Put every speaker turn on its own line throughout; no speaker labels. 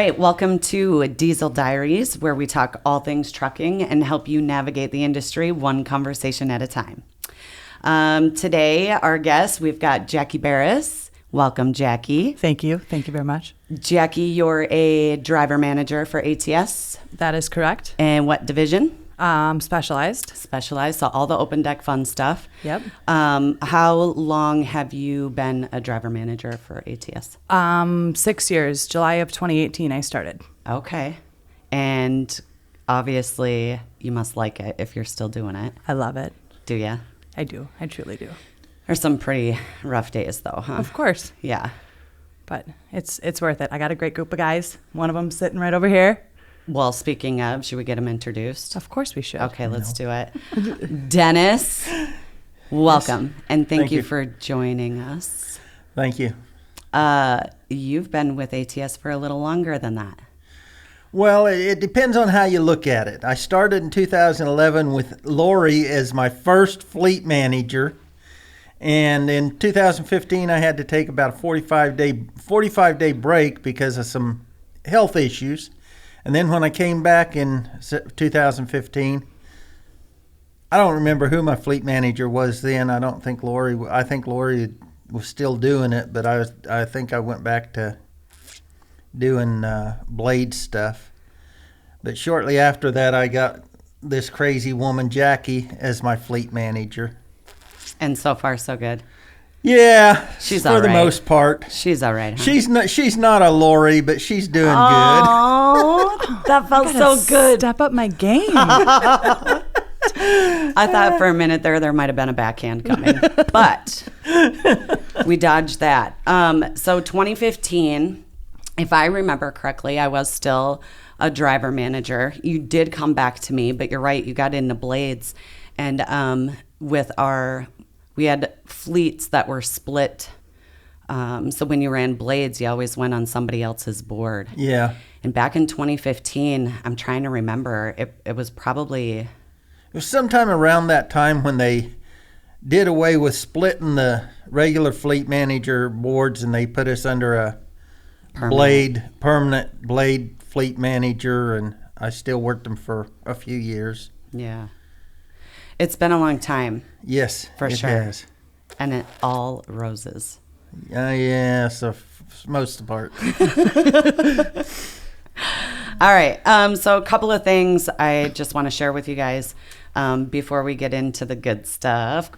right, welcome to Diesel Diaries, where we talk all things trucking and help you navigate the industry one conversation at a time. Today, our guest, we've got Jackie Barris. Welcome, Jackie.
Thank you. Thank you very much.
Jackie, you're a driver manager for ATS.
That is correct.
And what division?
Specialized.
Specialized, so all the open deck fun stuff.
Yep.
How long have you been a driver manager for ATS?
6 years. July of 2018, I started.
Okay. And obviously, you must like it if you're still doing it.
I love it.
Do you?
I do. I truly do.
There's some pretty rough days, though, huh?
Of course.
Yeah.
But it's worth it. I got a great group of guys. One of them sitting right over here.
Well, speaking of, should we get them introduced?
Of course we should.
Okay, let's do it. Dennis, welcome. And thank you for joining us.
Thank you.
You've been with ATS for a little longer than that.
Well, it depends on how you look at it. I started in 2011 with Lori as my first fleet manager. And in 2015, I had to take about a 45-day break because of some health issues. And then when I came back in 2015, I don't remember who my fleet manager was then. I think Lori was still doing it, but I think I went back to doing blade stuff. But shortly after that, I got this crazy woman, Jackie, as my fleet manager.
And so far, so good.
Yeah,
she's
for the most part.
She's all right.
Huh? She's not a Lori, but she's doing good.
Oh, that felt so good.
Step up my game.
I thought for a minute there might have been a backhand coming, but we dodged that. So 2015, if I remember correctly, I was still a driver manager. You did come back to me, but you're right. You got into blades, and we had fleets that were split. So when you ran blades, you always went on somebody else's board.
Yeah.
And back in 2015, I'm trying to remember, it was probably...
It was sometime around that time when they did away with splitting the regular fleet manager boards, and they put us under a permanent blade fleet manager, and I still worked them for a few years.
Yeah. It's been a long time.
Yes,
for sure.
It has.
And it all roses.
Yeah, so most of the part.
All right. So a couple of things I just want to share with you guys before we get into the good stuff.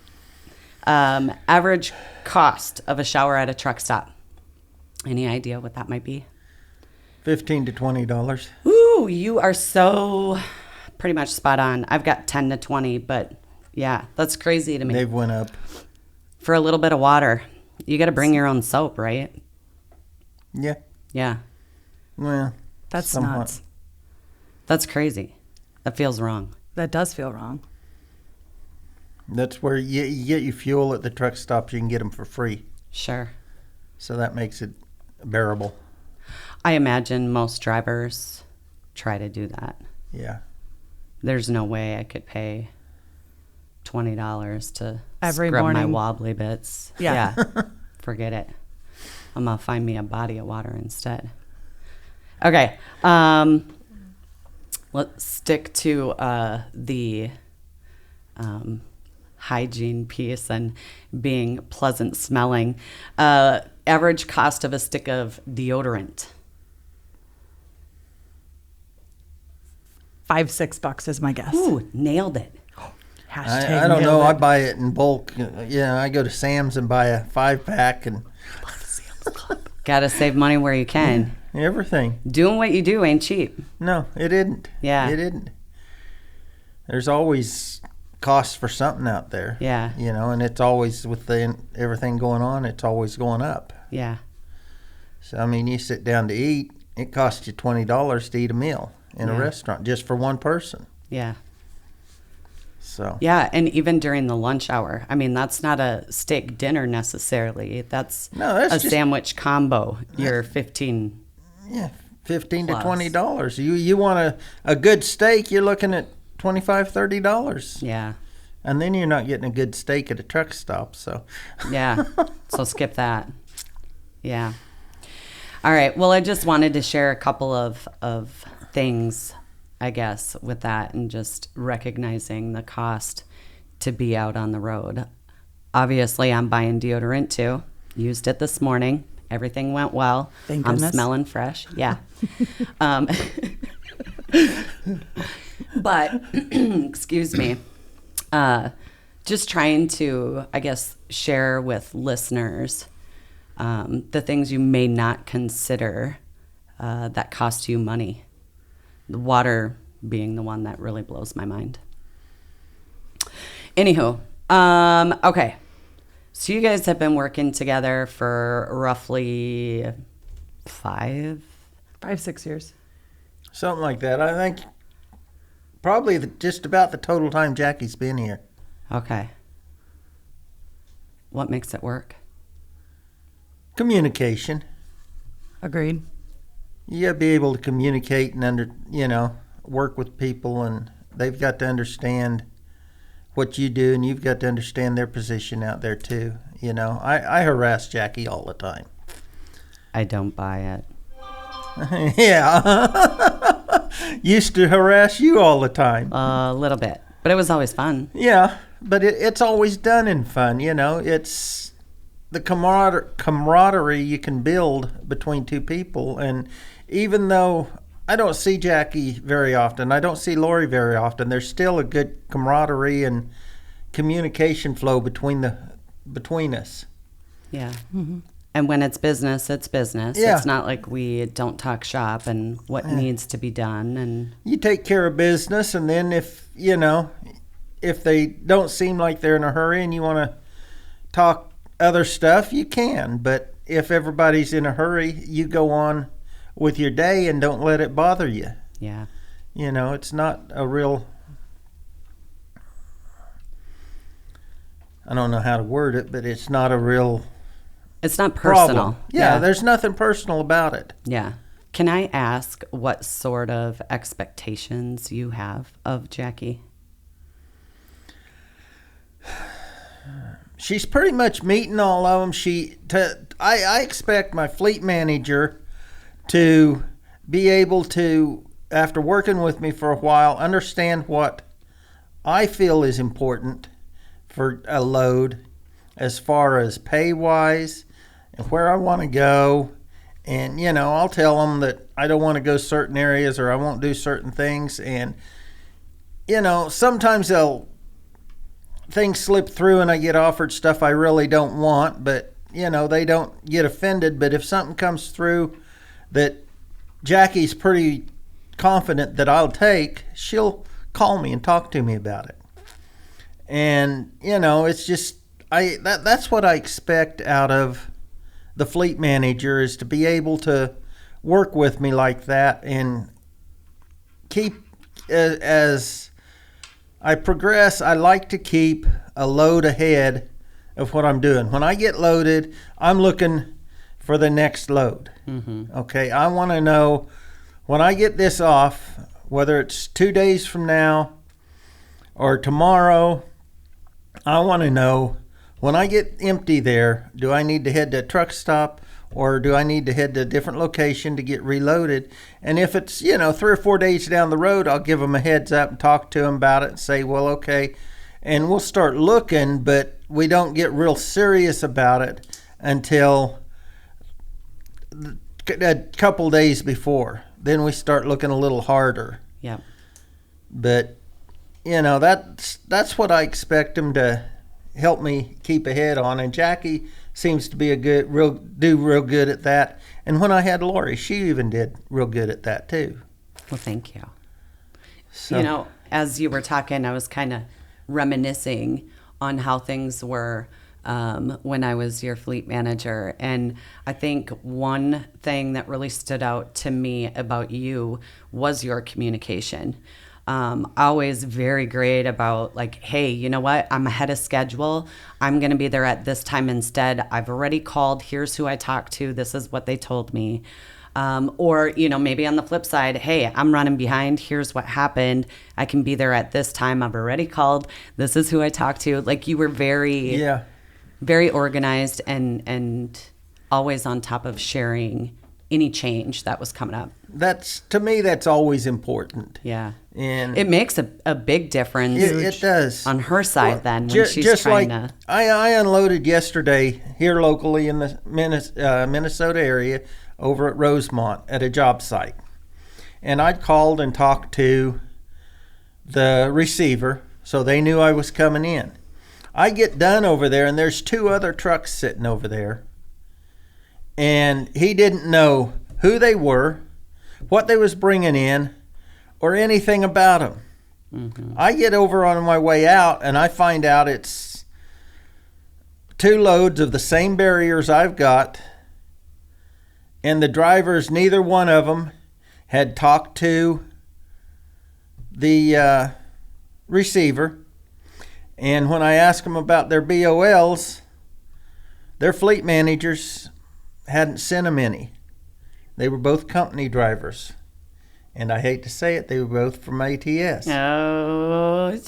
Average cost of a shower at a truck stop. Any idea what that might be?
$15 to $20.
Ooh, you are so pretty much spot on. I've got 10 to 20, but yeah, that's crazy to me.
They've went up.
For a little bit of water. You got to bring your own soap, right?
Yeah.
Yeah.
Well,
that's
somewhat.
nuts.
That's crazy. That feels wrong.
That does feel wrong.
That's where you get your fuel at the truck stops. You can get them for free.
Sure.
So that makes it bearable.
I imagine most drivers try to do that.
Yeah.
There's no way I could pay $20 to
every
scrub
morning.
My wobbly bits.
Yeah.
Forget it. I'm going to find me a body of water instead. Okay. Let's stick to the hygiene piece and being pleasant smelling. Average cost of a stick of deodorant.
$5-6 is my guess.
Ooh, nailed it.
I don't know. I buy it in bulk. Yeah, I go to Sam's and buy a 5-pack and
Gotta save money where you can.
everything.
Doing what you do ain't cheap.
No, it isn't.
Yeah.
It isn't. There's always costs for something out there.
Yeah.
You know, and it's always with everything going on, it's always going up.
Yeah.
So, I mean, you sit down to eat, it costs you $20 to eat a meal in a restaurant just for one person.
Yeah.
So.
Yeah, and even during the lunch hour. I mean, that's not a steak dinner necessarily. That's a sandwich combo. You're 15.
Yeah, $15
plus.
to $20. You want a good steak, you're looking at $25, $30.
Yeah.
And then you're not getting a good steak at a truck stop, so.
Yeah. So skip that. Yeah. All right. Well, I just wanted to share a couple of things, I guess, with that, and just recognizing the cost to be out on the road. Obviously, I'm buying deodorant too. Used it this morning. Everything went well.
Thank
I'm
goodness.
smelling fresh. Yeah. But, excuse me, just trying to, I guess, share with listeners the things you may not consider that cost you money. The water being the one that really blows my mind. Anywho, okay. So you guys have been working together for roughly 5?
5-6 years.
Something like that. I think probably just about the total time Jackie's been here.
Okay. What makes it work?
Communication.
Agreed.
You got to be able to communicate and work with people, and they've got to understand what you do, and you've got to understand their position out there too. I harass Jackie all the time.
I don't buy it.
Yeah. Used to harass you all the time.
A little bit, but it was always fun.
Yeah, but it's always done in fun. It's the camaraderie you can build between two people. And even though I don't see Jackie very often, I don't see Lori very often, there's still a good camaraderie and communication flow between us.
Yeah. Mm-hmm. And when it's business, it's business.
Yeah.
It's not like we don't talk shop and what needs to be done. And
you take care of business, and then if they don't seem like they're in a hurry and you want to talk other stuff, you can. But if everybody's in a hurry, you go on with your day and don't let it bother you.
yeah.
It's not a real, I don't know how to word it, but it's not a real
It's not personal.
problem. Yeah, there's nothing personal about it.
Yeah. Can I ask what sort of expectations you have of Jackie?
She's pretty much meeting all of them. I expect my fleet manager to be able to, after working with me for a while, understand what I feel is important for a load as far as pay-wise and where I want to go. And, I'll tell them that I don't want to go certain areas or I won't do certain things. And, sometimes things slip through and I get offered stuff I really don't want, but, they don't get offended. But if something comes through that Jackie's pretty confident that I'll take, she'll call me and talk to me about it. And, it's just, that's what I expect out of the fleet manager, is to be able to work with me like that and keep, as I progress, I like to keep a load ahead of what I'm doing. When I get loaded, I'm looking for the next load. Mm-hmm. Okay, I want to know when I get this off, whether it's 2 days from now or tomorrow, I want to know when I get empty there, do I need to head to a truck stop or do I need to head to a different location to get reloaded? And if it's, 3 or 4 days down the road, I'll give them a heads up and talk to them about it and say, well, okay. And we'll start looking, but we don't get real serious about it until a couple days before. Then we start looking a little harder.
Yeah.
But, that's what I expect them to help me keep ahead on. And Jackie seems to be real good at that. And when I had Lori, she even did real good at that too.
Well, thank you.
So,
as you were talking, I was kind of reminiscing on how things were when I was your fleet manager. And I think one thing that really stood out to me about you was your communication. Always very great about like, hey, you know what? I'm ahead of schedule. I'm going to be there at this time instead. I've already called. Here's who I talked to. This is what they told me. Or, maybe on the flip side, hey, I'm running behind. Here's what happened. I can be there at this time. I've already called. This is who I talked to. Like, you were very organized and always on top of sharing any change that was coming up.
To me, that's always important.
Yeah.
And
it makes a big difference.
It does.
On her side then when she's trying to.
I unloaded yesterday here locally in the Minnesota area over at Rosemont at a job site. And I'd called and talked to the receiver so they knew I was coming in. I get done over there and there's 2 other trucks sitting over there. And he didn't know who they were, what they was bringing in, or anything about them. Mm-hmm. I get over on my way out, and I find out it's 2 loads of the same barriers I've got, and the drivers, neither one of them had talked to the receiver. And when I asked them about their BOLs, their fleet managers hadn't sent them any. They were both company drivers. And I hate to say it, they were both from ATS.
Oh.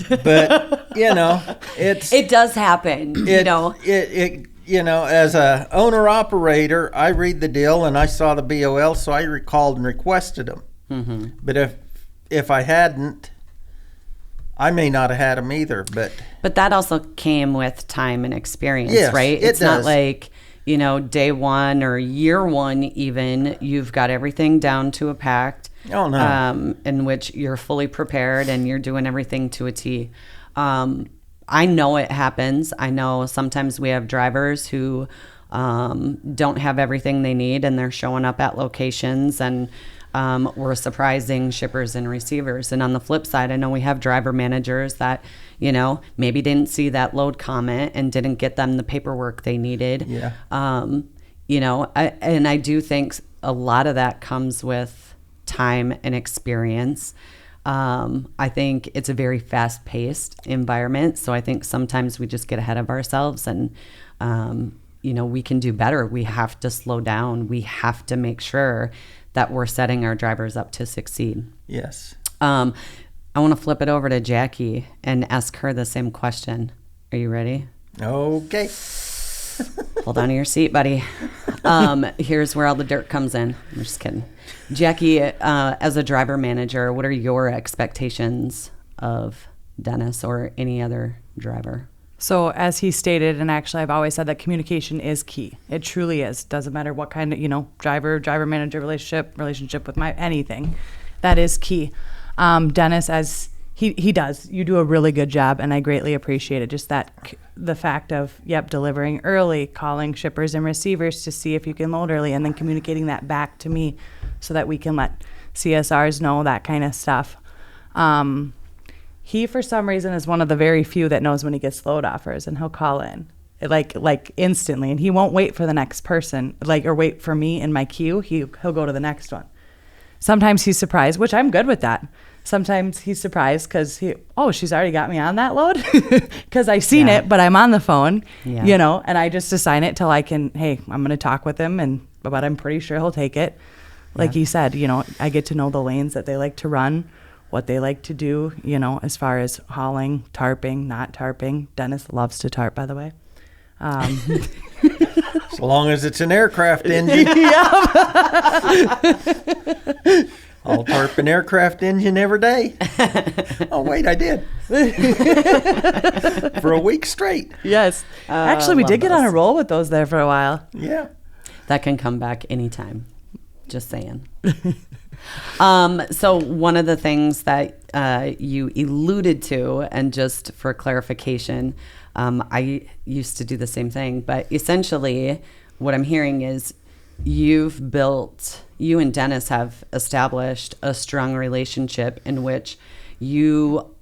But, it
does happen,
as a owner-operator, I read the deal and I saw the BOL, so I recalled and requested them. Mm-hmm. But if I hadn't, I may not have had them either. But
that also came with time and experience,
yes,
right?
It's
not like, day 1 or year 1 even, you've got everything down to a pact.
Oh, no.
In which you're fully prepared and you're doing everything to a T. I know it happens. I know sometimes we have drivers who don't have everything they need and they're showing up at locations and we're surprising shippers and receivers. And on the flip side, I know we have driver managers that, maybe didn't see that load comment and didn't get them the paperwork they needed.
Yeah.
I do think a lot of that comes with time and experience. I think it's a very fast-paced environment, so I think sometimes we just get ahead of ourselves and, we can do better. We have to slow down. We have to make sure that we're setting our drivers up to succeed.
Yes.
I want to flip it over to Jackie and ask her the same question. Are you ready?
Okay.
Hold on to your seat, buddy. Here's where all the dirt comes in. I'm just kidding. Jackie, as a driver manager, what are your expectations of Dennis or any other driver?
So as he stated, and actually I've always said that communication is key. It truly is. Doesn't matter what kind of, driver manager relationship with anything. That is key. Dennis, as he does, you do a really good job, and I greatly appreciate it. Just the fact of, delivering early, calling shippers and receivers to see if you can load early, and then communicating that back to me so that we can let CSRs know, that kind of stuff. He, for some reason, is one of the very few that knows when he gets load offers, and he'll call in like instantly, and he won't wait for the next person, or wait for me in my queue. He'll go to the next one. Sometimes he's surprised, which I'm good with that. Sometimes he's surprised because she's already got me on that load because I seen it, but I'm on the phone, and I just assign it till I can, hey, I'm going to talk with him, but I'm pretty sure he'll take it. Like he said, I get to know the lanes that they like to run, what they like to do, as far as hauling, tarping, not tarping. Dennis loves to tarp, by the way.
As long as it's an aircraft engine. I'll tarp an aircraft engine every day. Oh, wait, I did. For a week straight.
Yes. Actually, we did get on a roll with those there for a while.
Yeah.
That can come back anytime. Just saying. So one of the things that you alluded to, and just for clarification, I used to do the same thing, but essentially what I'm hearing is you and Dennis have established a strong relationship in which you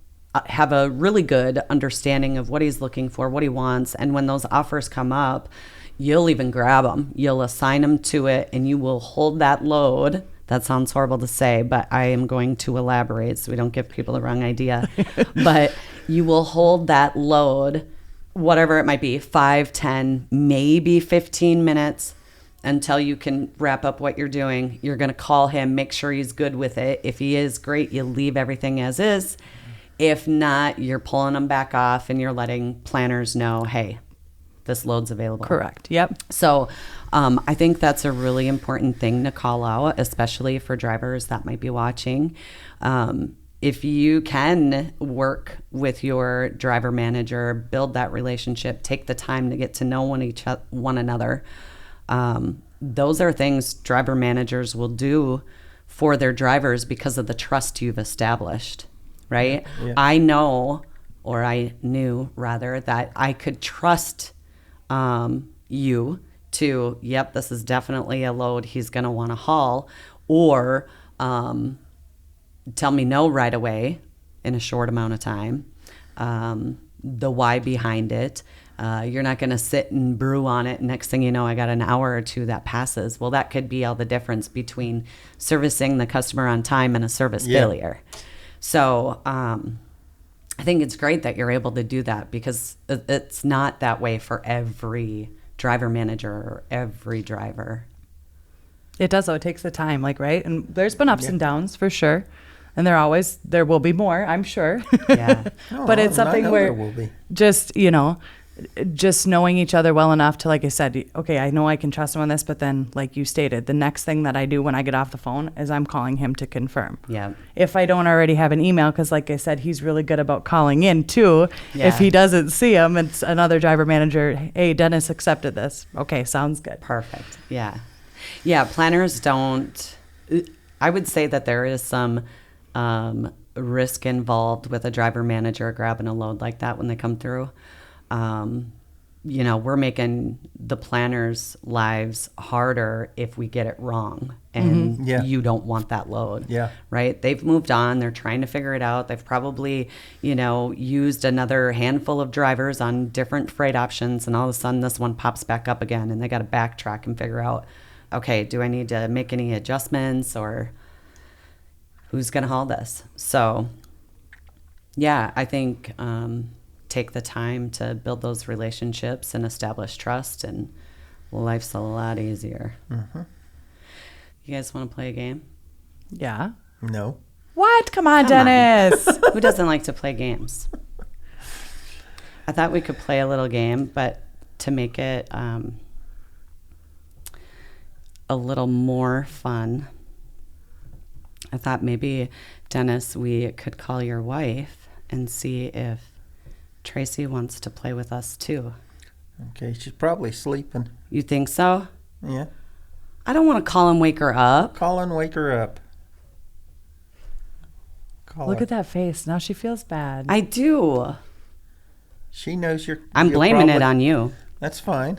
have a really good understanding of what he's looking for, what he wants, and when those offers come up, you'll even grab them. You'll assign him to it, and you will hold that load. That sounds horrible to say, but I am going to elaborate so we don't give people the wrong idea. But you will hold that load, whatever it might be, 5, 10, maybe 15 minutes until you can wrap up what you're doing. You're going to call him, make sure he's good with it. If he is, great, you leave everything as is. If not, you're pulling him back off and you're letting planners know, hey, this load's available.
Correct. Yep.
So I think that's a really important thing to call out, especially for drivers that might be watching. If you can work with your driver manager, build that relationship, take the time to get to know one another. Those are things driver managers will do for their drivers because of the trust you've established, right?
Yeah.
I knew rather, that I could trust you to, yep, this is definitely a load he's going to want to haul, or tell me no right away in a short amount of time. The why behind it. You're not going to sit and brew on it. Next thing you know, I got an hour or two that passes. Well, that could be all the difference between servicing the customer on time and a service failure. So I think it's great that you're able to do that, because it's not that way for every driver manager or every driver.
It does, though. It takes the time, like, right? And there's been ups and downs for sure. And there will be more, I'm sure.
Yeah.
But it's something where
there will be.
just, just knowing each other well enough to, like I said, okay, I know I can trust him on this, but then, like you stated, the next thing that I do when I get off the phone is I'm calling him to confirm.
Yeah.
If I don't already have an email, because like I said, he's really good about calling in too.
Yeah.
If he doesn't see him, it's another driver manager, hey, Dennis accepted this. Okay, sounds good.
Perfect. Yeah. Yeah, planners don't, I would say that there is some risk involved with a driver manager grabbing a load like that when they come through. We're making the planners' lives harder if we get it wrong, and you don't want that load.
Yeah.
Right? They've moved on. They're trying to figure it out. They've probably, used another handful of drivers on different freight options, and all of a sudden this one pops back up again, and they got to backtrack and figure out, okay, do I need to make any adjustments, or who's going to haul this? So, yeah, I think take the time to build those relationships and establish trust, and life's a lot easier. Mm-hmm. You guys want to play a game?
Yeah.
No.
What? Come on, Dennis.
Who doesn't like to play games? I thought we could play a little game, but to make it a little more fun, I thought maybe, Dennis, we could call your wife and see if Tracy wants to play with us too.
Okay, she's probably sleeping.
You think so?
Yeah.
I don't want to call and wake her up.
Call and wake her up.
Look at that face. Now she feels bad.
I do.
She knows you're...
I'm blaming it on you.
That's fine.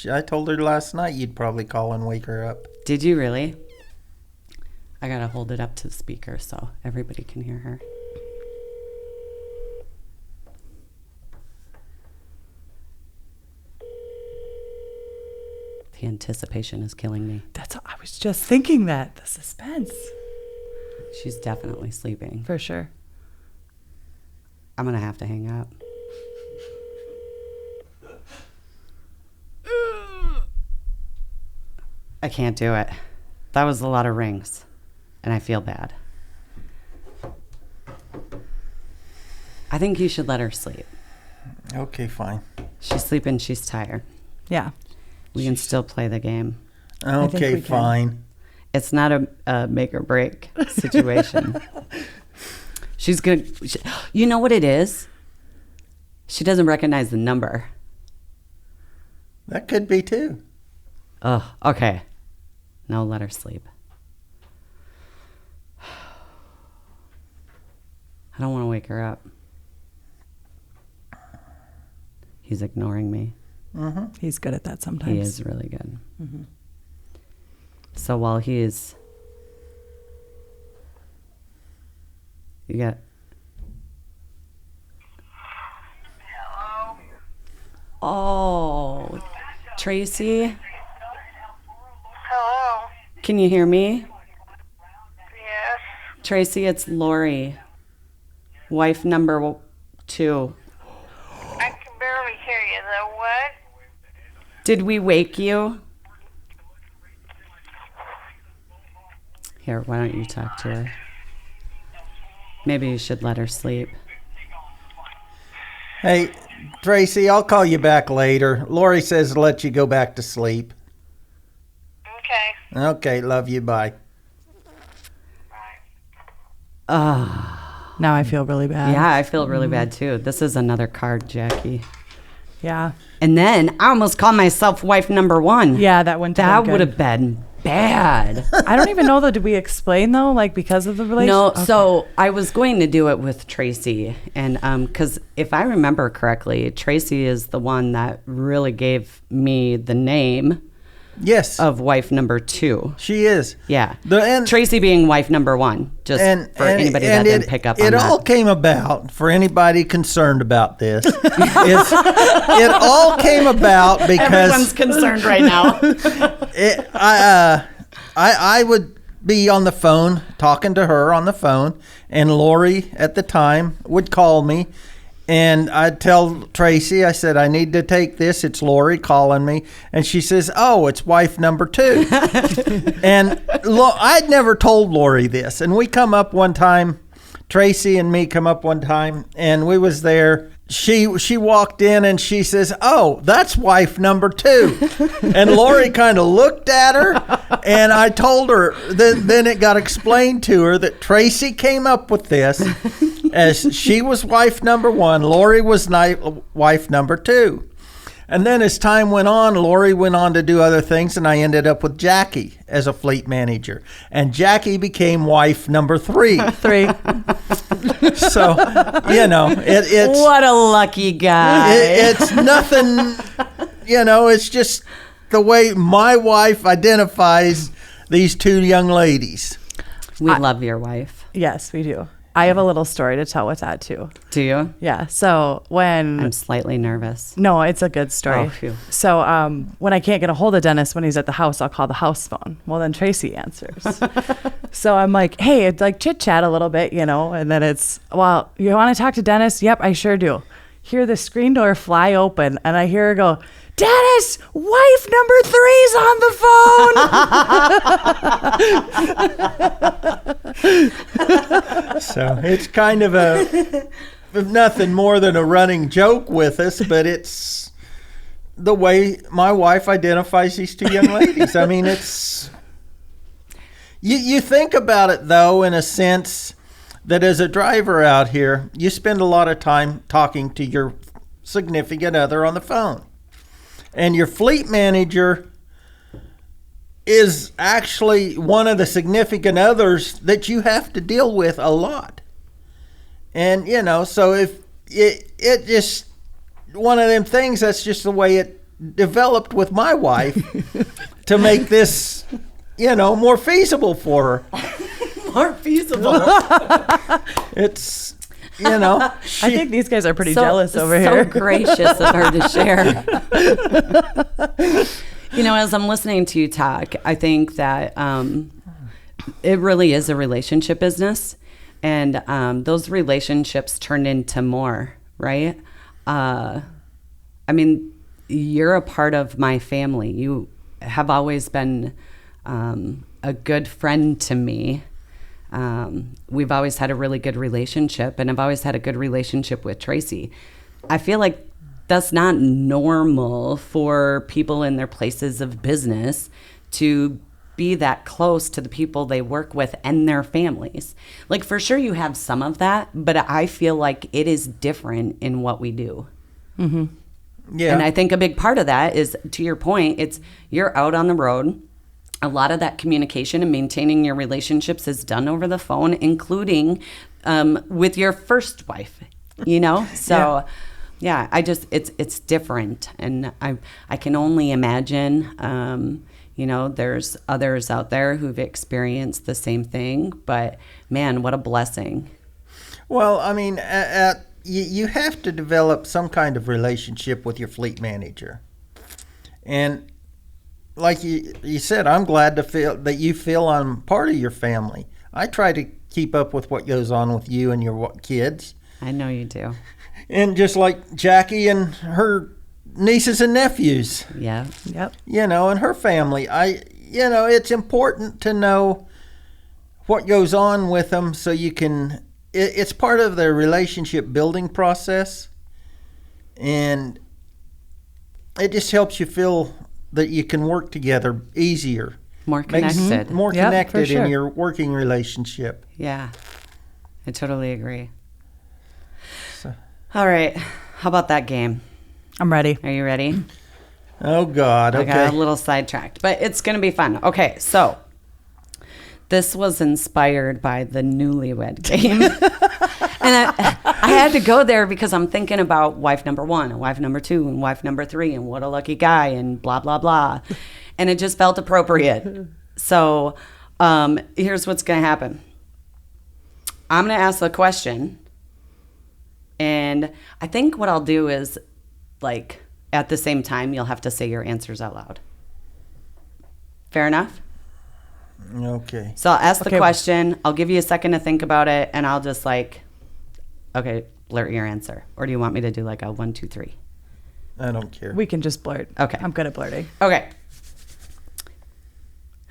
I told her last night you'd probably call and wake her up.
Did you really? I got to hold it up to the speaker so everybody can hear her. The anticipation is killing me.
I was just thinking that. The suspense.
She's definitely sleeping.
For sure.
I'm going to have to hang up. I can't do it. That was a lot of rings, and I feel bad. I think you should let her sleep.
Okay, fine.
She's sleeping, she's tired.
Yeah.
We can still play the game.
Okay, fine.
It's not a make or break situation. She's good. You know what it is? She doesn't recognize the number.
That could be too.
Oh, okay. No, let her sleep. I don't want to wake her up. He's ignoring me.
Mm-hmm. He's good at that sometimes.
He is really good. Mm-hmm. So while he's... You got...
Hello?
Oh, Tracy?
Hello?
Can you hear me?
Yes?
Tracy, it's Lori. Wife number 2.
I can barely hear you, though. What?
Did we wake you? Here, why don't you talk to her? Maybe you should let her sleep.
Hey, Tracy, I'll call you back later. Lori says to let you go back to sleep.
Okay.
Okay, love you. Bye.
Now I feel really bad.
Yeah, I feel really bad too. This is another card, Jackie.
Yeah.
And then I almost called myself wife number one.
Yeah, that wouldn't
That
been
would
good.
have been bad.
I don't even know though. Did we explain though, like because of the relationship?
No,
Okay.
so I was going to do it with Tracy, and because if I remember correctly, Tracy is the one that really gave me the name
Yes,
of wife number two.
she is.
Yeah,
And
Tracy being wife number one. Just for anybody that didn't pick up on
it
that.
all came about, for anybody concerned about this, it all came about
Everyone's
because
concerned right now.
I would be on the phone talking to her on the phone, and Lori at the time would call me, and I'd tell Tracy, I said, I need to take this. It's Lori calling me. And she says, oh, it's wife number two. And I'd never told Lori this. And we come up one time, Tracy and me come up one time, and we was there. She walked in and she says, oh, that's wife number two. And Lori kind of looked at her, and I told her, then it got explained to her that Tracy came up with this as she was wife number one, Lori was wife number two. And then as time went on, Lori went on to do other things, and I ended up with Jackie as a fleet manager. And Jackie became wife number three. So, it's...
What a lucky guy.
It's nothing, it's just the way my wife identifies these two young ladies.
We love your wife.
Yes, we do. I have a little story to tell with that too.
Do you?
Yeah. So when
I'm slightly nervous.
no, it's a good story.
Oh, phew.
So when I can't get a hold of Dennis when he's at the house, I'll call the house phone. Well, then Tracy answers. So I'm like, hey, it's like chit chat a little bit, and then it's, well, you want to talk to Dennis? Yep, I sure do. Hear the screen door fly open, and I hear her go, Dennis, wife number three's on the phone.
So it's kind of nothing more than a running joke with us, but it's the way my wife identifies these two young ladies. I mean, it's... You think about it, though, in a sense that as a driver out here, you spend a lot of time talking to your significant other on the phone. And your fleet manager is actually one of the significant others that you have to deal with a lot. And, so if it just, one of them things, that's just the way it developed with my wife to make this, more feasible for her.
More feasible.
It's,
I think these guys are pretty jealous over
so
here.
Gracious of her to share. As I'm listening to you talk, I think that it really is a relationship business, and those relationships turn into more, right? You're a part of my family. You have always been a good friend to me. We've always had a really good relationship, and I've always had a good relationship with Tracy. I feel like that's not normal for people in their places of business to be that close to the people they work with and their families. Like, for sure you have some of that, but I feel like it is different in what we do.
Mm-hmm.
Yeah.
And I think a big part of that is, to your point, it's you're out on the road. A lot of that communication and maintaining your relationships is done over the phone, including with your first wife, So, yeah, it's different. And I can only imagine, there's others out there who've experienced the same thing. But, man, what a blessing.
Well, I mean, you have to develop some kind of relationship with your fleet manager. And like you said, I'm glad to feel that you feel I'm part of your family. I try to keep up with what goes on with you and your kids.
I know you do.
And just like Jackie and her nieces and nephews.
Yeah.
Yep.
And her family. It's important to know what goes on with them so you can, it's part of their relationship building process. And it just helps you feel that you can work together easier.
More
Makes
connected.
more
Yep, for
connected
sure.
in your working relationship.
Yeah. I totally agree.
So-
All right. How about that game?
I'm ready.
Are you ready?
Oh, God.
I
Okay.
got a little sidetracked, but it's going to be fun. Okay, so this was inspired by the Newlywed Game. And I had to go there because I'm thinking about wife number 1 and wife number 2 and wife number 3 and what a lucky guy and blah, blah, blah. And it just felt appropriate. So here's what's going to happen. I'm going to ask the question. And I think what I'll do is, like, at the same time, you'll have to say your answers out loud. Fair enough?
Okay.
So I'll ask the
Okay.
question. I'll give you a second to think about it, and I'll just okay, blurt your answer. Or do you want me to do like a 1, 2, 3?
I don't care.
We can just blurt.
Okay.
I'm good at blurting.
Okay.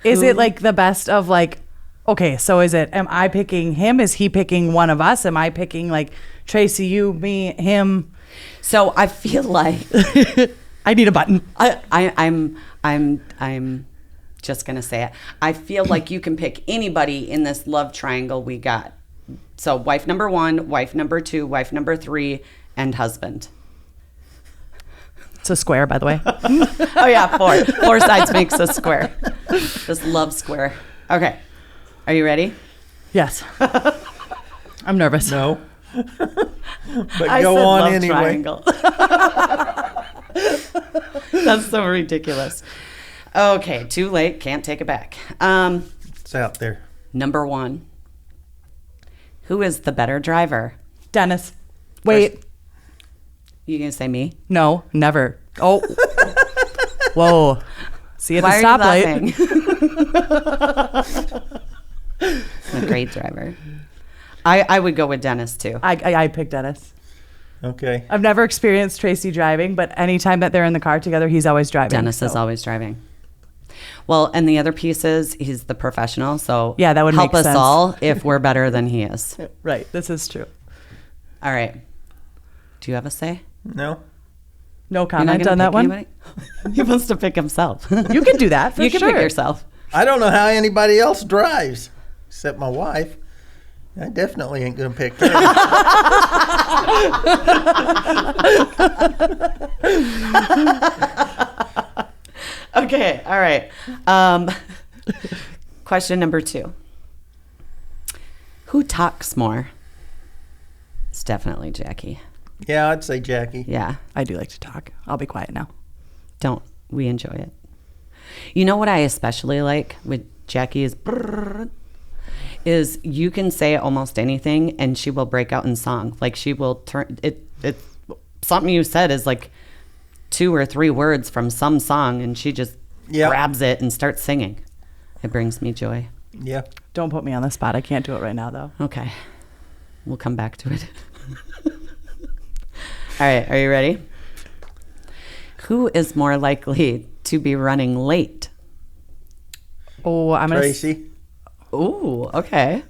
Is
Who-
it like the best of like, okay, so am I picking him? Is he picking one of us? Am I picking like Tracy, you, me, him?
So I feel like
I need a button.
I'm just gonna say it. I feel like you can pick anybody in this love triangle we got. So wife number 1, wife number 2, wife number 3, and husband.
It's a square, by the way.
Oh yeah, 4. 4 sides makes a square. This love square. Okay. Are you ready?
Yes. I'm nervous.
No. But
I
go
said
on
love
anyway.
triangle. That's so ridiculous. Okay, too late. Can't take it back.
It's out there.
Number 1. Who is the better driver?
Dennis. Wait.
You gonna say me?
No, never. Oh. Whoa. See you at
Why
the
are
stoplight.
you laughing? I'm a great driver. I would go with Dennis too.
I picked Dennis.
Okay.
I've never experienced Tracy driving, but anytime that they're in the car together, he's always driving.
Dennis is
so.
always driving. Well, and the other piece is he's the professional, so
Yeah, that would
help
make
us
sense.
all if we're better than he is.
Right. This is true.
All right. Do you have a say?
No.
No
You're not
comment
gonna
on that
pick
one.
anybody? He wants to pick himself.
You can do that for
You can
sure.
pick yourself.
I don't know how anybody else drives except my wife. I definitely ain't going to pick her.
Okay, all right. Question number 2. Who talks more? It's definitely Jackie.
Yeah, I'd say Jackie.
Yeah,
I do like to talk. I'll be quiet now.
don't. We enjoy it. You know what I especially like with Jackie is you can say almost anything and she will break out in song. Like she will turn it something you said is like 2 or 3 words from some song and she just
Yep.
grabs it and starts singing. It brings me joy.
Yeah.
Don't put me on the spot. I can't do it right now, though.
Okay. We'll come back to it. All right, are you ready? Who is more likely to be running late?
Oh, I'm gonna.
Tracy.
Ooh, okay.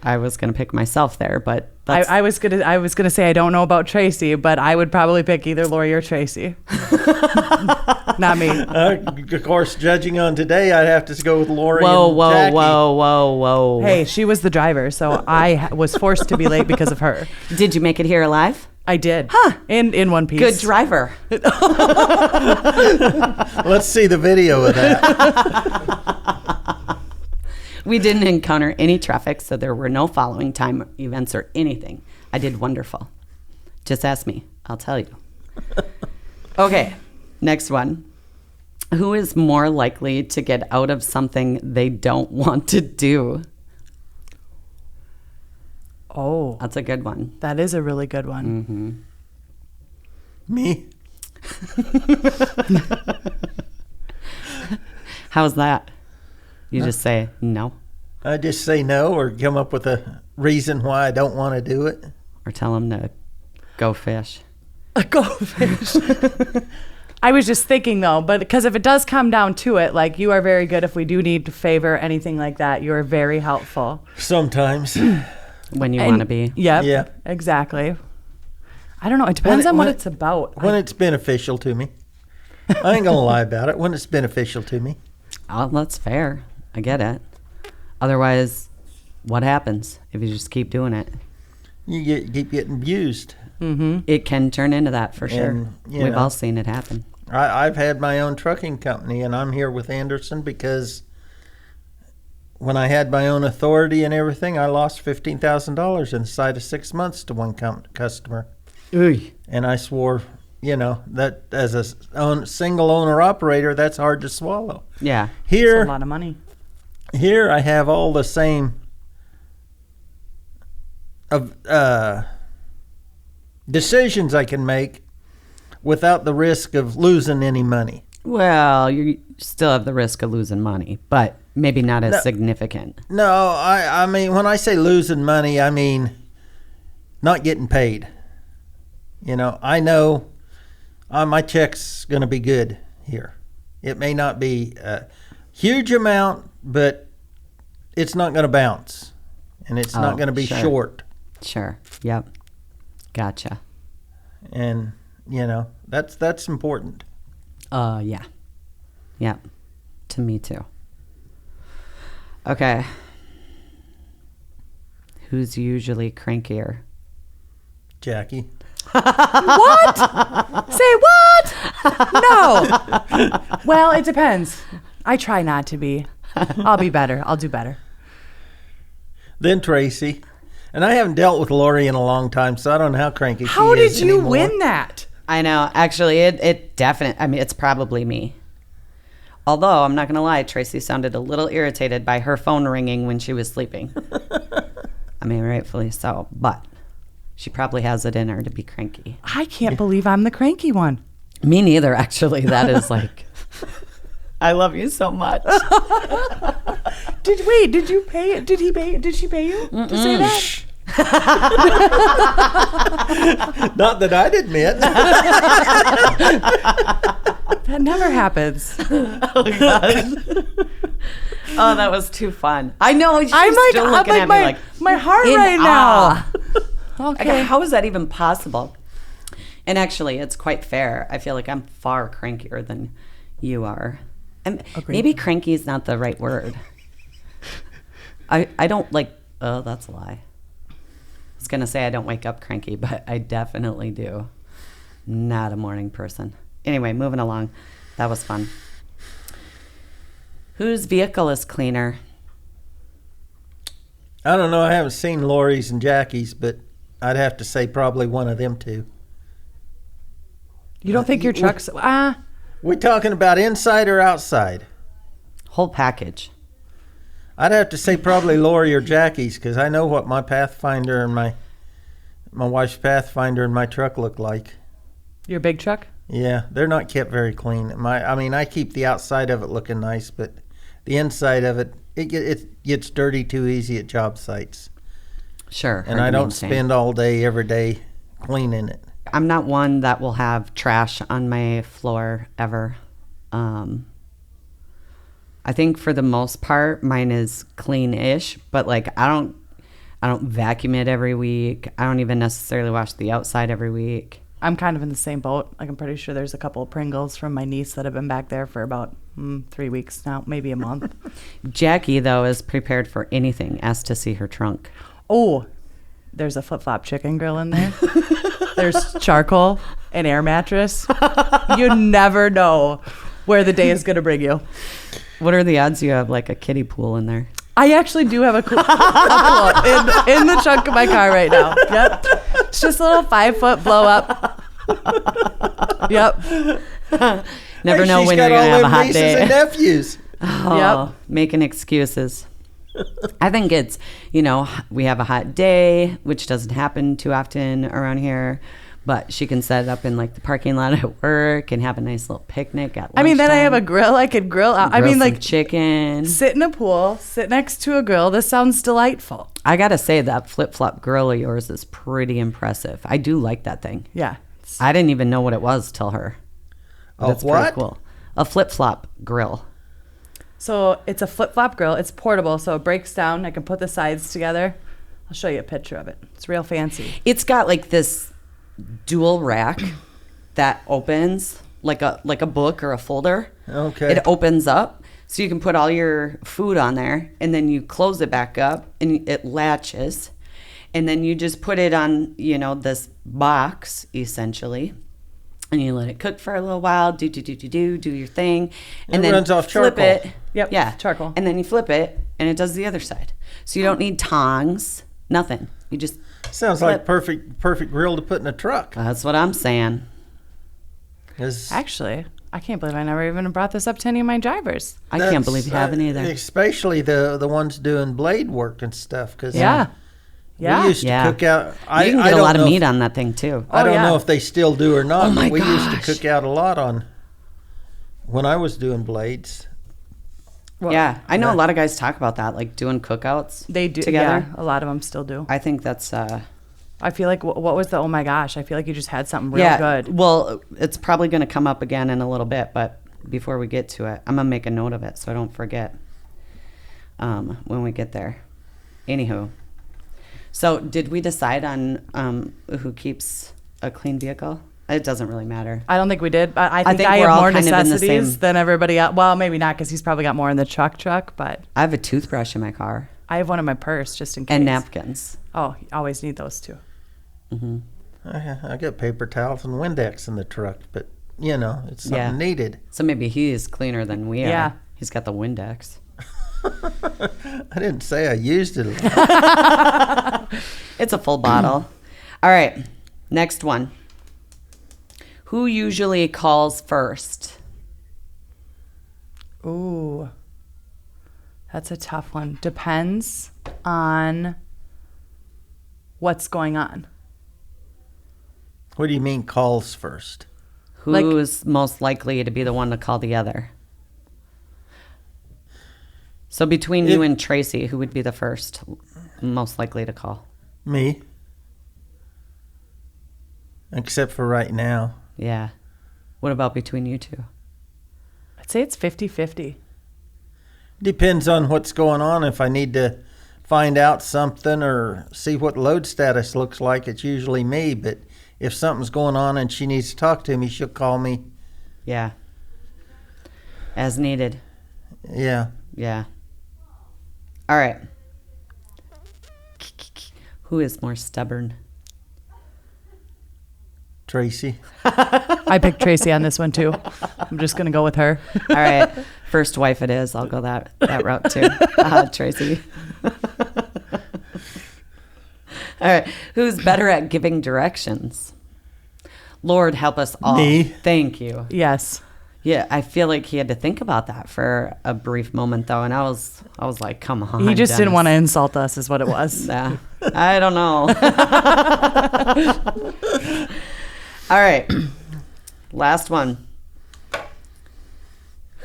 I was gonna pick myself there, but that's,
I was gonna say I don't know about Tracy, but I would probably pick either Lori or Tracy. Not me.
Of course, judging on today, I'd have to go with Lori
whoa,
and
whoa,
Jackie.
whoa, whoa, whoa.
Hey, she was the driver, so I was forced to be late because of her.
Did you make it here alive?
I did.
Huh.
In one piece.
Good driver.
Let's see the video of that.
We didn't encounter any traffic, so there were no following time events or anything. I did wonderful. Just ask me. I'll tell you. Okay, next one. Who is more likely to get out of something they don't want to do?
Oh,
That's a good one.
that is a really good one.
Me?
How's that? You just say no
I just say no or come up with a reason why I don't want to do it.
or tell them to go fish.
Go fish. I was just thinking though, but because if it does come down to it, like you are very good if we do need to favor anything like that. You are very helpful.
Sometimes.
When you want to be.
Yep.
Yeah.
Exactly. I don't know. It depends on what it's about.
When it's beneficial to me. I ain't going to lie about it. When it's beneficial to me.
Oh, that's fair. I get it. Otherwise, what happens if you just keep doing it?
You keep getting abused.
Mm-hmm.
It can turn into that for sure.
And, you
We've
know,
all seen it happen.
I've had my own trucking company, and I'm here with Anderson because when I had my own authority and everything, I lost $15,000 inside of 6 months to one customer.
Ooh.
And I swore, that as a single owner operator, that's hard to swallow.
Yeah.
Here,
It's a lot of money.
Here I have all the same decisions I can make without the risk of losing any money.
Well, you still have the risk of losing money, but maybe not as significant.
No, I mean, when I say losing money, I mean not getting paid. I know my check's going to be good here. It may not be a huge amount, but it's not going to bounce, and it's not going to be short.
Sure. Yep. Gotcha.
And that's important.
Yeah. Yep. To me too. Okay. Who's usually crankier?
Jackie.
What? Say what? No. Well, it depends. I try not to be. I'll be better. I'll do better.
Then Tracy. And I haven't dealt with Lori in a long time, so I don't know how cranky she is
How did you
anymore.
win that?
I know. Actually, it definitely, it's probably me. Although, I'm not going to lie, Tracy sounded a little irritated by her phone ringing when she was sleeping. Rightfully so. But she probably has it in her to be cranky.
I can't believe I'm the cranky one.
Me neither, actually. That is like, I love you so much.
Did you pay? Did she pay you to say that?
Not that I'd admit.
That never happens.
Oh, God. Oh, that was too fun. I know. She's still looking at me like
my heart
in
right
awe.
now.
Like,
Okay.
how is that even possible? And actually, it's quite fair. I feel like I'm far crankier than you are. And maybe cranky is not the right word. I don't like, oh, that's a lie. I was going to say I don't wake up cranky, but I definitely do. Not a morning person. Anyway, moving along. That was fun. Whose vehicle is cleaner?
I don't know. I haven't seen Lori's and Jackie's, but I'd have to say probably one of them two.
You don't think your truck's
We talking about inside or outside?
Whole package.
I'd have to say probably Lori or Jackie's because I know what my Pathfinder and my wife's Pathfinder and my truck look like.
your big truck?
Yeah, they're not kept very clean. I keep the outside of it looking nice, but the inside of it gets dirty too easy at job sites.
Sure.
And I don't spend all day every day cleaning it.
I'm not one that will have trash on my floor ever. I think for the most part, mine is clean-ish, but like I don't vacuum it every week. I don't even necessarily wash the outside every week.
I'm kind of in the same boat. Like I'm pretty sure there's a couple of Pringles from my niece that have been back there for about 3 weeks now, maybe a month.
Jackie, though, is prepared for anything. Asked to see her trunk.
Oh, there's a flip-flop chicken grill in there. There's charcoal, an air mattress. You never know where the day is going to bring you.
What are the odds you have like a kiddie pool in there?
I actually do have a pool in the trunk of my car right now. Yep. It's just a little 5-foot blow up. Yep.
Never know when you're going to have a hot
She's got all them nieces
day.
and nephews.
Oh,
Yep.
Making excuses. I think it's, we have a hot day, which doesn't happen too often around here, but she can set it up in like the parking lot at work and have a nice little picnic at lunchtime.
I mean, then I have a grill. I could grill out.
Grill some
like
chicken.
sit in a pool, sit next to a grill. This sounds delightful.
I got to say that flip-flop grill of yours is pretty impressive. I do like that thing.
Yeah.
I didn't even know what it was till her. That's
what?
pretty cool. A flip-flop grill.
So it's a flip-flop grill. It's portable, so it breaks down. I can put the sides together. I'll show you a picture of it. It's real fancy.
It's got like this dual rack that opens like a book or a folder.
Okay.
It opens up so you can put all your food on there, and then you close it back up and it latches. And then you just put it on, this box essentially. And you let it cook for a little while, do your thing. And then
runs off
flip
charcoal.
it.
Yep,
Yeah.
charcoal.
And then you flip it and it does the other side. So you don't need tongs, nothing. You just
Sounds like perfect grill to put in a truck.
That's what I'm saying.
Actually, I can't believe I never even brought this up to any of my drivers.
I can't believe you haven't either.
Especially the ones doing blade work and stuff. Cause
Yeah.
we used to cook out.
You can get a lot of meat on that thing too.
I don't know if they still do or not.
Oh my
but we used
gosh.
to cook out a lot on when I was doing blades.
Well,
Yeah, I know a lot of guys talk about that, like doing cookouts.
They do.
together.
Yeah, a lot of them still do.
I think that's
I feel like, what was the, oh my gosh, I feel like you just had something real good.
Well, it's probably going to come up again in a little bit, but before we get to it, I'm gonna make a note of it so I don't forget when we get there. Anywho, so did we decide on who keeps a clean vehicle? It doesn't really matter.
I don't think we did, but I think
think
I
we're
have
all
more
kind of in the
necessities
same-
than everybody else. Well, maybe not, because he's probably got more in the truck, but
I have a toothbrush in my car
I have one in my purse just in case.
and napkins.
Oh, you always need those too.
I got paper towels and Windex in the truck, but it's something needed.
So maybe he is cleaner than we are.
Yeah.
He's got the Windex.
I didn't say I used it a lot.
It's a full bottle. All right, next one. Who usually calls first?
Ooh, that's a tough one. Depends on what's going on.
What do you mean calls first?
Who's most likely to be the one to call the other? So between you and Tracy, who would be the first most likely to call?
Me. Except for right now.
Yeah. What about between you two?
I'd say it's 50-50.
Depends on what's going on. If I need to find out something or see what load status looks like, it's usually me. But if something's going on and she needs to talk to me, she'll call me.
Yeah. As needed.
Yeah.
Yeah. All right. Who is more stubborn?
Tracy.
I picked Tracy on this one too. I'm just gonna go with her.
All right. First wife it is. I'll go that route too. Tracy. All right. Who's better at giving directions? Lord help us all.
Me.
Thank you.
Yes.
Yeah, I feel like he had to think about that for a brief moment though, and I was like, come on.
He just didn't
Dennis.
want to insult us, is what it was.
Nah, I don't know. All right. Last one.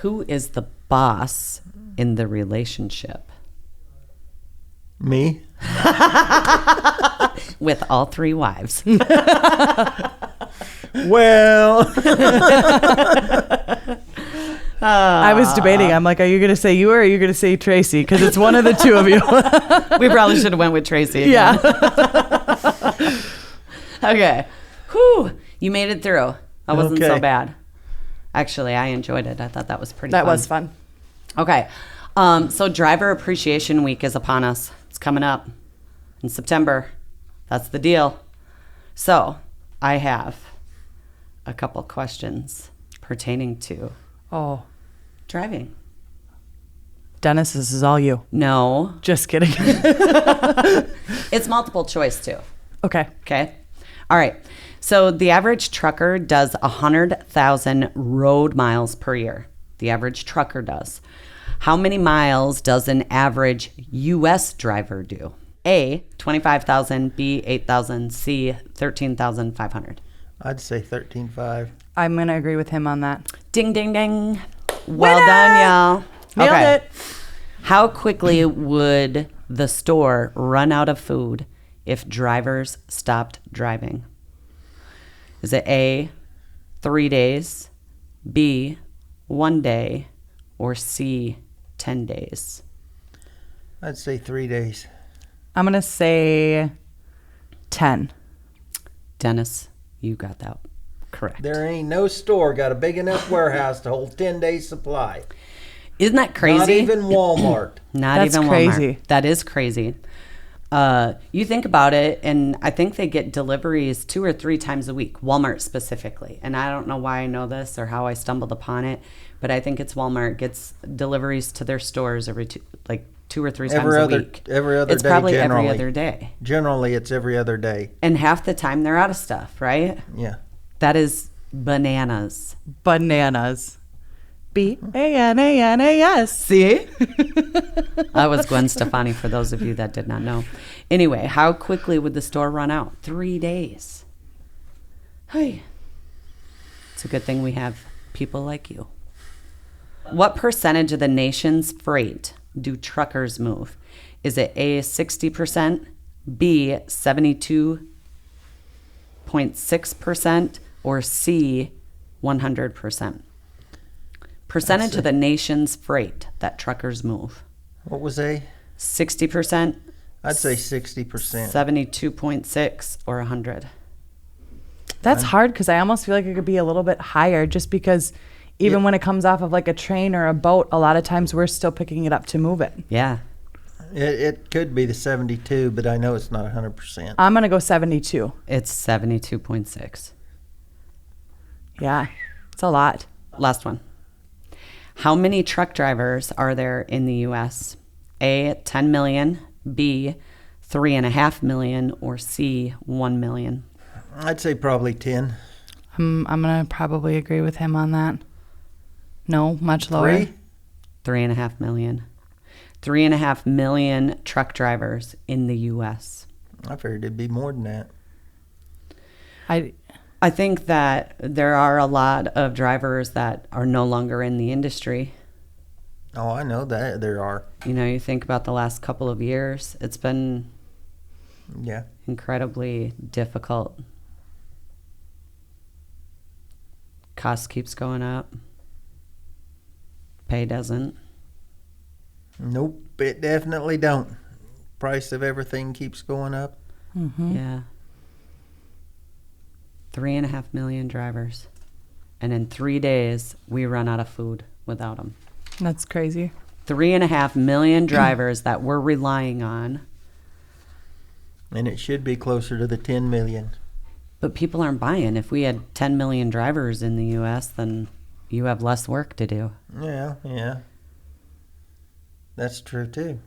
Who is the boss in the relationship?
Me.
With all three wives.
Well.
I was debating. I'm like, are you going to say you or are you going to say Tracy? Because it's one of the two of you.
We probably should have went with Tracy again.
Yeah.
Okay. Whew. You made it through. That wasn't so
Okay.
bad. Actually, I enjoyed it. I thought that was pretty
That
fun.
was fun.
Okay. So Driver Appreciation Week is upon us. It's coming up in September. That's the deal. So I have a couple questions pertaining to
Oh,
driving.
Dennis, this is all you.
No.
Just kidding.
It's multiple choice too.
Okay.
Okay. All right. So the average trucker does 100,000 road miles per year. The average trucker does. How many miles does an average U.S. driver do? A, 25,000, B, 8,000, C, 13,500.
I'd say 13.5.
I'm going to agree with him on that.
Ding, ding, ding. Well
Winner!
done, y'all.
Nailed it.
How quickly would the store run out of food if drivers stopped driving? Is it A, 3 days, B, 1 day, or C, 10 days?
I'd say 3 days.
I'm going to say 10.
Dennis, You got that correct.
There ain't no store got a big enough warehouse to hold 10 days supply.
Isn't that crazy?
Not even Walmart.
Not
That's
even Walmart.
crazy.
That is crazy. You think about it, and I think they get deliveries 2 or 3 times a week, Walmart specifically. And I don't know why I know this or how I stumbled upon it, but I think it's Walmart gets deliveries to their stores every 2 or 3 times a week.
Every other
it's
day,
probably
generally.
every other day.
Generally, it's every other day.
And half the time they're out of stuff, right?
Yeah.
That is bananas.
Bananas. Bananas.
See? That was Gwen Stefani, for those of you that did not know. Anyway, how quickly would the store run out? 3 days. Hey. It's a good thing we have people like you. What percentage of the nation's freight do truckers move? Is it A, 60%, B, 72.6%, or C, 100%? Percentage of the nation's freight that truckers move.
What was A?
60%,
I'd say 60%.
72.6, or 100.
That's hard because I almost feel like it could be a little bit higher just because even when it comes off of like a train or a boat, a lot of times we're still picking it up to move it.
Yeah.
It could be the 72, but I know it's not 100%.
I'm going to go 72.
It's 72.6.
Yeah, it's a lot.
Last one. How many truck drivers are there in the U.S.? A, 10 million, B, 3.5 million, or C, 1 million?
I'd say probably 10.
I'm going to probably agree with him on that. No, much lower.
3?
3.5 million. 3.5 million truck drivers in the U.S.
I figured it'd be more than that.
I think that there are a lot of drivers that are no longer in the industry.
Oh, I know that there are.
You know, you think about the last couple of years, it's been
Yeah.
incredibly difficult. Cost keeps going up. Pay doesn't.
Nope, it definitely don't. Price of everything keeps going up.
Mm-hmm.
Yeah. 3.5 million drivers. And in 3 days, we run out of food without them.
That's crazy.
3.5 million drivers that we're relying on.
And it should be closer to the 10 million.
But people aren't buying. If we had 10 million drivers in the U.S., then you have less work to do.
Yeah. That's true, too.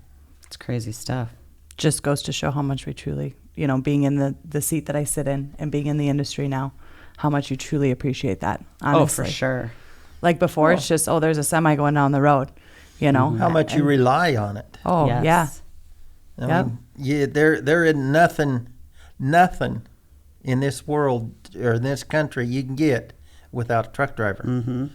It's crazy stuff.
Just goes to show how much we truly, being in the seat that I sit in and being in the industry now, how much you truly appreciate that, honestly.
Oh, for sure.
Like before, it's just, there's a semi going down the road,
How much you rely on it.
Oh,
Yes.
yeah.
I mean, there is nothing in this world or in this country you can get without a truck driver.
Mm-hmm.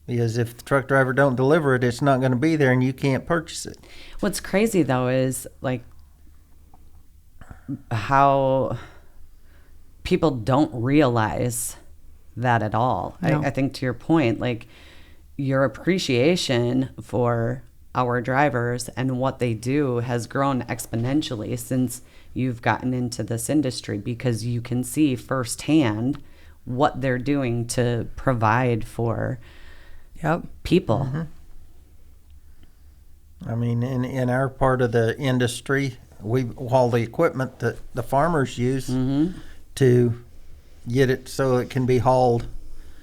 Because if the truck driver don't deliver it, it's not going to be there and you can't purchase it.
What's crazy, though, is like how people don't realize that at all.
No.
I think to your point, like your appreciation for our drivers and what they do has grown exponentially since you've gotten into this industry, because you can see firsthand what they're doing to provide for people.
Mm-hmm. I mean, in our part of the industry, we haul the equipment that the farmers use to get it so it can be hauled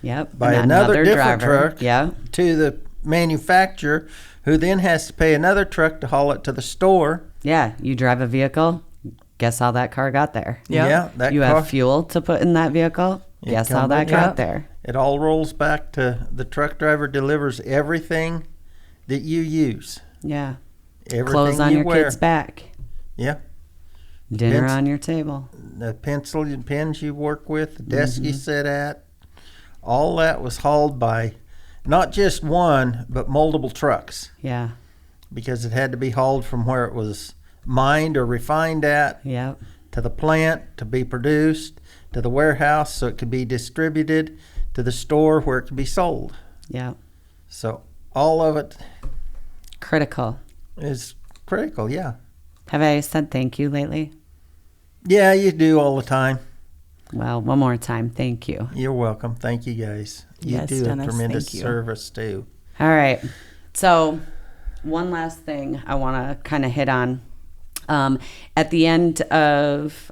by
And
another different
driver.
truck to the manufacturer, who then has to pay another truck to haul it to the store.
Yeah, you drive a vehicle. Guess how that car got there?
Yeah, that
You
car,
have fuel to put in that vehicle.
It
Guess how
come
that
back
got
up.
there?
It all rolls back to the truck driver delivers everything that you use.
Yeah.
Everything
Clothes on
you
your
wear.
kid's back.
Yeah.
Dinner
Pens-
on your table.
The pencil and pens you work with, the desk you sit at, all that was hauled by not just one, but multiple trucks,
Yeah.
because it had to be hauled from where it was mined or refined at
Yep.
to the plant to be produced, to the warehouse so it could be distributed, to the store where it could be sold.
Yep.
So all of it
Critical.
is critical, yeah.
Have I said thank you lately?
Yeah, you do all the time.
Well, one more time, thank you.
You're welcome. Thank you, guys. You
Yes,
do
Dennis,
a tremendous
thank you.
service, too.
All right. So, one last thing I want to kind of hit on. At the end of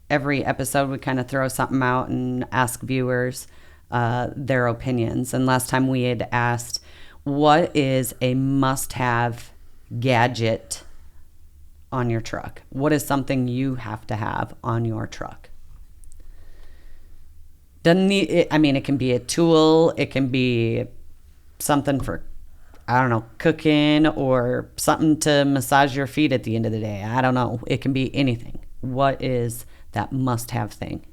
every episode, we kind of throw something out and ask viewers their opinions. And last time we had asked, what is a must-have gadget on your truck? What is something you have to have on your truck? Doesn't need, it can be a tool. It can be something for, I don't know, cooking or something to massage your feet at the end of the day. I don't know. It can be anything. What is that must-have thing?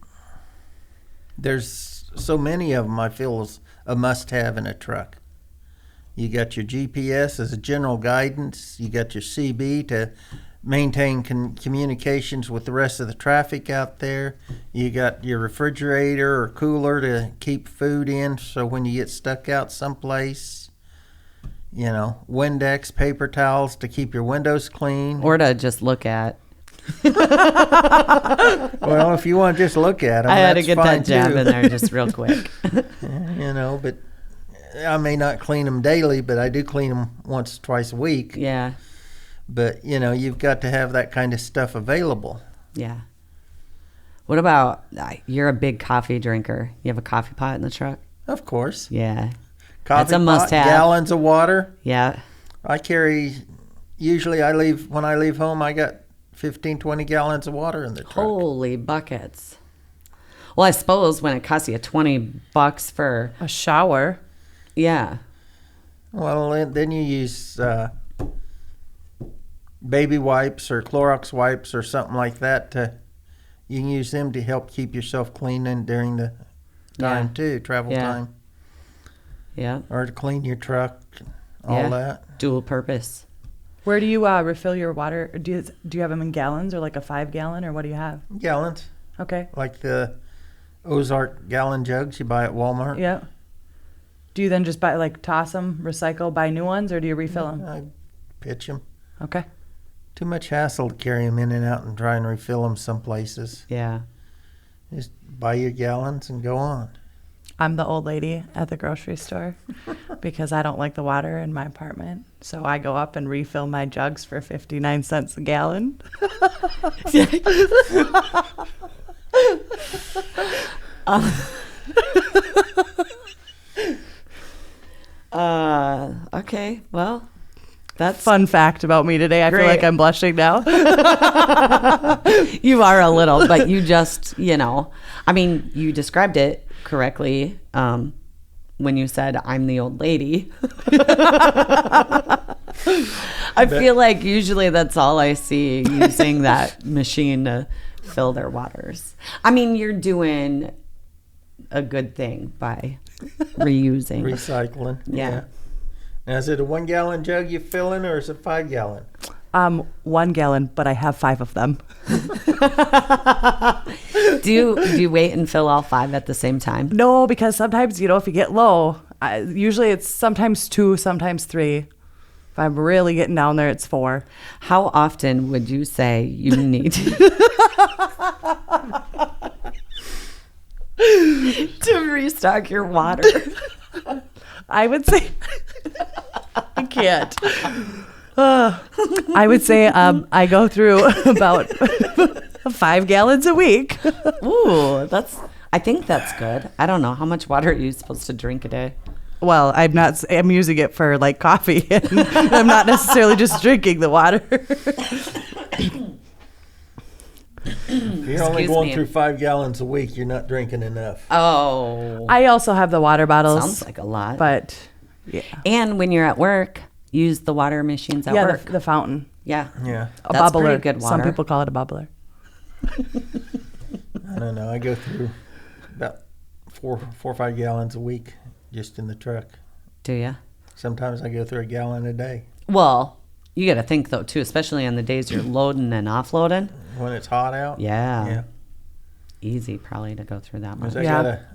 There's so many of them I feel is a must-have in a truck. You got your GPS as a general guidance. You got your CB to maintain communications with the rest of the traffic out there. You got your refrigerator or cooler to keep food in so when you get stuck out someplace. You know, Windex, paper towels to keep your windows clean.
Or to just look at.
Well, if you want to just look at them,
I had to
that's
get
fine
that jab
too.
in there just real quick.
You know, but I may not clean them daily, but I do clean them once, twice a week.
Yeah.
But, you know, you've got to have that kind of stuff available.
Yeah. What about, you're a big coffee drinker. You have a coffee pot in the truck?
Of course.
Yeah.
Coffee
That's a
pot,
must-have.
gallons of water.
Yeah.
I carry, usually when I leave home, I got 15, 20 gallons of water in the truck.
Holy buckets. Well, I suppose when it costs you $20 for,
A shower.
yeah.
Well, then you use baby wipes or Clorox wipes or something like that. You can use them to help keep yourself clean and during the time
Yeah.
too, travel
Yeah.
time.
Yeah.
Or to clean your truck, all
Yeah.
that.
Dual purpose.
Where do you refill your water? Do you have them in gallons or like a 5-gallon or what do you have?
Gallons,
Okay.
like the Ozark gallon jugs you buy at Walmart.
Yeah. Do you then just toss them, recycle, buy new ones, or do you refill them?
I pitch them.
Okay.
Too much hassle to carry them in and out and try and refill them some places.
Yeah.
Just buy your gallons and go on.
I'm the old lady at the grocery store because I don't like the water in my apartment. So I go up and refill my jugs for 59 cents a gallon.
Okay. Well, that's
Fun fact about me today. I feel
Great.
like I'm blushing now.
you are a little, but you just, you described it correctly when you said, I'm the old lady. I feel like usually that's all I see using that machine to fill their waters. I mean, you're doing a good thing by reusing.
Recycling.
Yeah.
Now, is it a 1 gallon jug you fill in or is it 5 gallon?
1 gallon, but I have 5 of them.
Do you wait and fill all 5 at the same time?
No, because sometimes, if you get low, usually it's sometimes 2, sometimes 3. If I'm really getting down there, it's 4.
How often would you say you need to restock your water?
I would say I can't. I would say I go through about 5 gallons a week.
Ooh, I think that's good. I don't know. How much water are you supposed to drink a day?
Well, I'm using it for like coffee, and I'm not necessarily just drinking the water.
If you're only
Excuse
going
me.
through 5 gallons a week, you're not drinking enough.
Oh,
I also have the water bottles.
sounds like a lot.
But yeah,
And when you're at work, use the water machines at
yeah,
work.
the fountain,
Yeah.
a
That's
bubbler.
pretty good
Some
water.
people call it a bubbler.
I don't know. I go through about 4 or 5 gallons a week just in the truck.
Do you?
Sometimes I go through a gallon a day.
Well, you got to think though too, especially on the days you're loading and offloading.
When it's hot out.
Yeah.
Yeah.
Easy probably to go through that much.
'Cause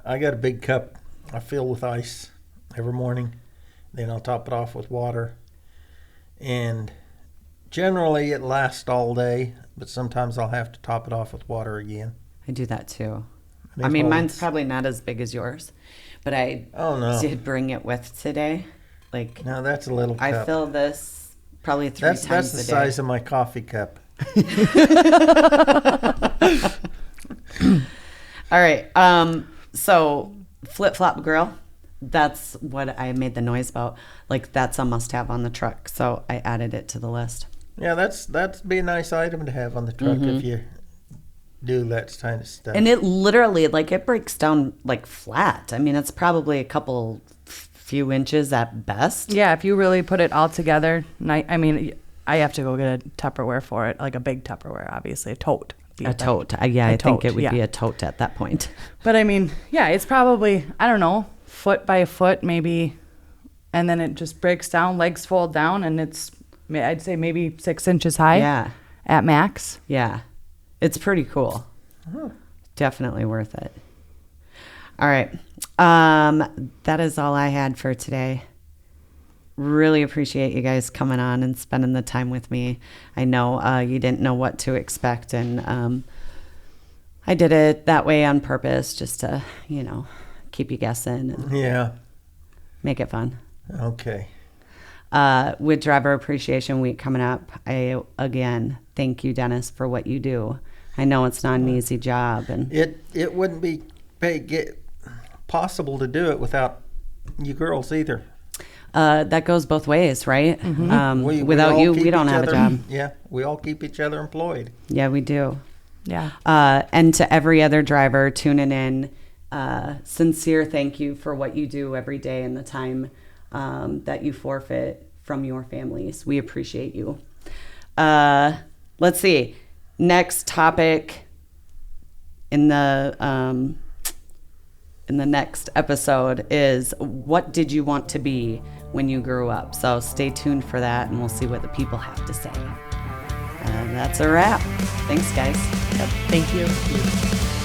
I got a big cup I fill with ice every morning. Then I'll top it off with water. And generally it lasts all day, but sometimes I'll have to top it off with water again.
I do that too.
They
I mean,
fold.
mine's probably not as big as yours, but I
Oh, no.
did bring it with today. Like,
No, that's a little cup.
I fill this probably three times
That's the
a day.
size of my coffee cup.
All right. So flip flop grill. That's what I made the noise about. Like, that's a must have on the truck. So I added it to the list.
Yeah, that'd be a nice item to have on the truck
Mm-hmm.
if you do that kind of stuff.
And it literally, like, it breaks down like flat. I mean, it's probably a couple few inches at best.
Yeah, if you really put it all together, I mean, I have to go get a Tupperware for it, like a big Tupperware, obviously, a tote.
A tote. Yeah, I think it would be a tote at that point.
But I mean, yeah, it's probably, I don't know, foot by foot maybe, and then it just breaks down, legs fold down, and it's, I'd say maybe 6 inches high.
Yeah.
At max.
Yeah. It's pretty cool. Definitely worth it. All right. That is all I had for today. Really appreciate you guys coming on and spending the time with me. I know you didn't know what to expect, and I did it that way on purpose just to, keep you guessing and
Yeah.
make it fun.
Okay.
With Driver Appreciation Week coming up, I, again, thank you, Dennis, for what you do. I know it's not an easy job. And
It wouldn't be possible to do it without you girls either.
that goes both ways, right?
We
Without
all
you,
keep
we don't
each
have a
other-
job.
Yeah, we all keep each other employed.
Yeah, we do.
Yeah.
And to every other driver tuning in, sincere thank you for what you do every day and the time that you forfeit from your families. We appreciate you. Let's see. Next topic in the next episode is, what did you want to be when you grew up? So stay tuned for that, and we'll see what the people have to say. And that's a wrap. Thanks, guys.
Yep. Thank you.